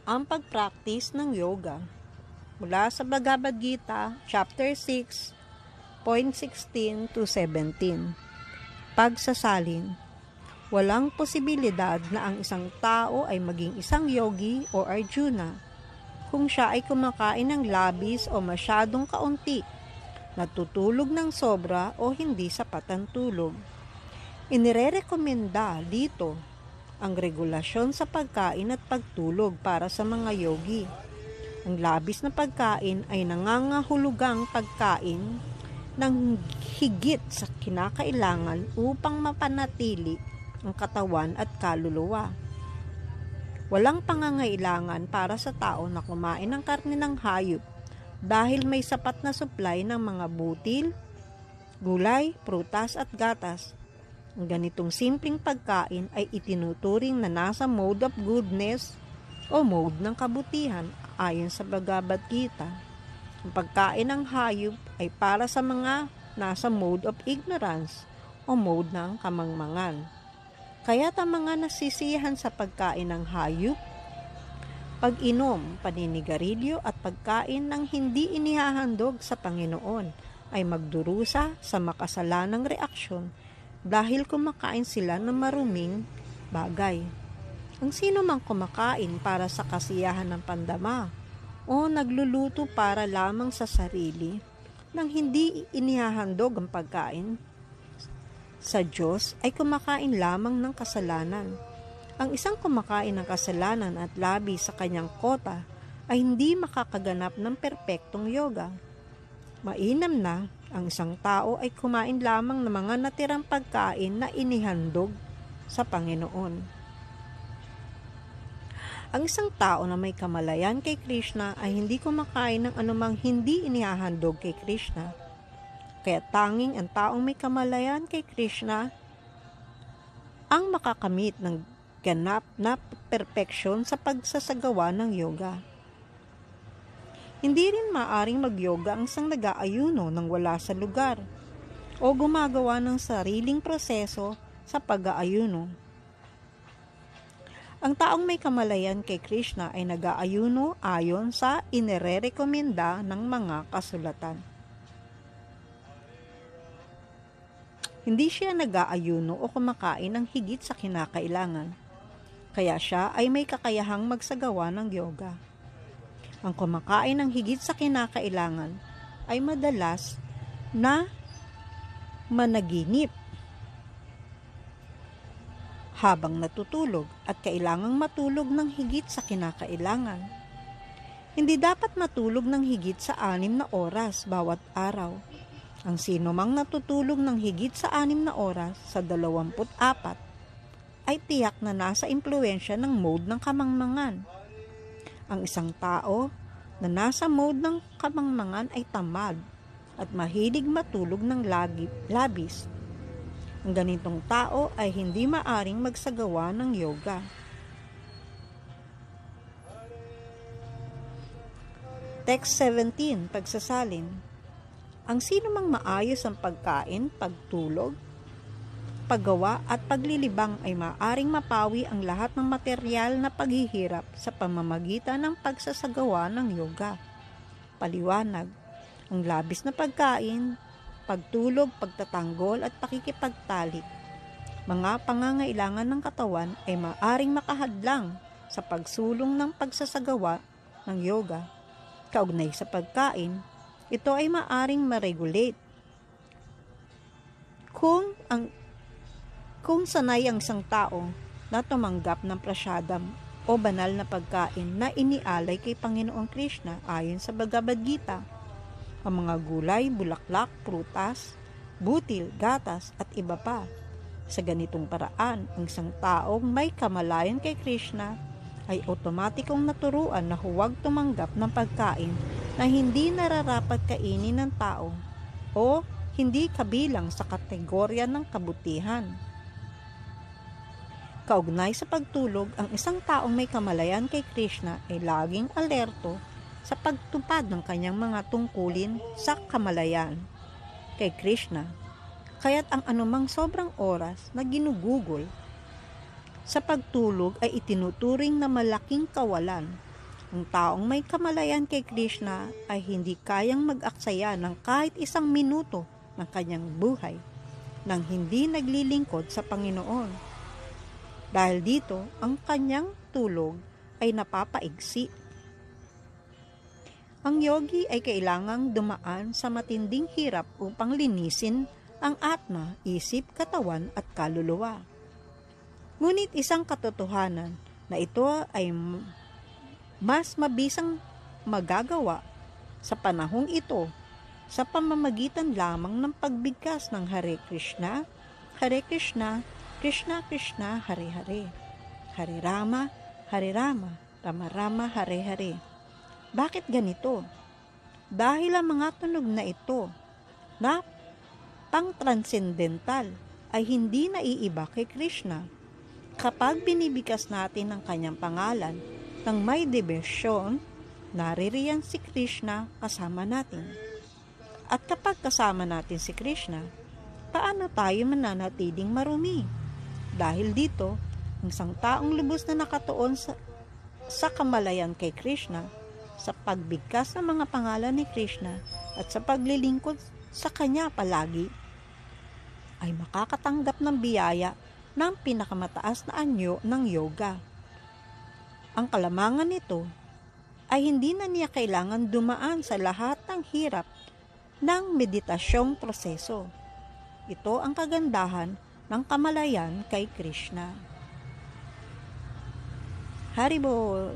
ang pagpractice ng yoga. Mula sa Bhagavad Gita, chapter 6.16 to 17. Pagsasalin. Walang posibilidad na ang isang tao ay maging isang yogi o Arjuna kung siya ay kumakain ng labis o masyadong kaunti, natutulog ng sobra o hindi sapat ang tulog. Inirerekomenda dito ang regulasyon sa pagkain at pagtulog para sa mga yogi. Ang labis na pagkain ay nangangahulugang pagkain ng higit sa kinakailangan upang mapanatili ang katawan at kaluluwa. Walang pangangailangan para sa tao na kumain ng karne ng hayop dahil may sapat na supply ng mga butil, gulay, prutas at gatas. Ang ganitong simpleng pagkain ay itinuturing na nasa mode of goodness o mode ng kabutihan ayon sa Bhagavad Gita. Ang pagkain ng hayop ay para sa mga nasa mode of ignorance o mode ng kamangmangan. Kaya't ang mga nasisiyahan sa pagkain ng hayop, pag-inom, paninigarilyo at pagkain ng hindi inihahandog sa Panginoon ay magdurusa sa makasalanang reaksyon dahil kumakain sila ng maruming bagay. Ang sino mang kumakain para sa kasiyahan ng pandama o nagluluto para lamang sa sarili nang hindi inihahandog ang pagkain sa Diyos ay kumakain lamang ng kasalanan. Ang isang kumakain ng kasalanan at labi sa kanyang kota ay hindi makakaganap ng perpektong yoga. Mainam na ang isang tao ay kumain lamang ng mga natirang pagkain na inihandog sa Panginoon. Ang isang tao na may kamalayan kay Krishna ay hindi kumakain ng anumang hindi inihahandog kay Krishna. Kaya tanging ang taong may kamalayan kay Krishna ang makakamit ng ganap na perpeksyon sa pagsasagawa ng yoga. Hindi rin maaring mag-yoga ang isang nag-aayuno nang wala sa lugar o gumagawa ng sariling proseso sa pag-aayuno. Ang taong may kamalayan kay Krishna ay nag-aayuno ayon sa inirerekomenda ng mga kasulatan. Hindi siya nag-aayuno o kumakain ng higit sa kinakailangan, kaya siya ay may kakayahang magsagawa ng yoga. Ang kumakain ng higit sa kinakailangan ay madalas na managinip habang natutulog at kailangang matulog ng higit sa kinakailangan. Hindi dapat matulog ng higit sa 6 na oras bawat araw. Ang sino mang natutulog ng higit sa 6 na oras sa 24 ay tiyak na nasa impluwensya ng mode ng kamangmangan. Ang isang tao na nasa mode ng kamangmangan ay tamad at mahilig matulog ng labis. Ang ganitong tao ay hindi maaring magsagawa ng yoga. Text 17, pagsasalin. Ang sino mang maayos ang pagkain, pagtulog, paggawa at paglilibang ay maaring mapawi ang lahat ng material na paghihirap sa pamamagitan ng pagsasagawa ng yoga. Paliwanag, ang labis na pagkain, pagtulog, pagtatanggol at pakikipagtalik, mga pangangailangan ng katawan ay maaring makahadlang sa pagsulong ng pagsasagawa ng yoga. Kaugnay sa pagkain, ito ay maaring ma-regulate. Kung sanay ang isang tao na tumanggap ng prasadam o banal na pagkain na inialay kay Panginoong Krishna ayon sa Bhagavad Gita, ang mga gulay, bulaklak, prutas, butil, gatas at iba pa. Sa ganitong paraan, ang isang taong may kamalayan kay Krishna ay otomatikong naturuan na huwag tumanggap ng pagkain na hindi nararapat kainin ng tao o hindi kabilang sa kategorya ng kabutihan. Kaugnay sa pagtulog, ang isang taong may kamalayan kay Krishna ay laging alerto sa pagtupad ng kanyang mga tungkulin sa kamalayan kay Krishna. Kaya't ang anumang sobrang oras na ginugugol sa pagtulog ay itinuturing na malaking kawalan Ang taong may kamalayan kay Krishna ay hindi kayang mag-aksaya ng kahit isang minuto ng kanyang buhay nang hindi naglilingkod sa Panginoon. Dahil dito, ang kanyang tulog ay napapaigsi. Ang yogi ay kailangang dumaan sa matinding hirap upang linisin ang atma, isip, katawan at kaluluwa. Ngunit isang katotohanan na ito ay mas mabisang magagawa sa panahong ito sa pamamagitan lamang ng pagbigkas ng Hare Krishna, Krishna Krishna, Hare Hare, Hare Rama, Rama Rama, Hare Hare. Bakit ganito? Dahil ang mga tunog na ito na pang-transcendental ay hindi naiiba kay Krishna. Kapag binibigkas natin ang kanyang pangalan ng may debosyon, naririyan si Krishna kasama natin. At kapag kasama natin si Krishna, paano tayo mananatiling marumi? Dahil dito, ang isang taong lubos na nakatuon sa kamalayan kay Krishna, sa pagbigkas ng mga pangalan ni Krishna at sa paglilingkod sa kanya palagi, ay makakatanggap ng biyaya ng pinakamataas na anyo ng yoga. Ang kalamangan nito ay hindi na niya kailangan dumaan sa lahat ng hirap ng meditasyong proseso. Ito ang kagandahan ng kamalayan kay Krishna. Haribol!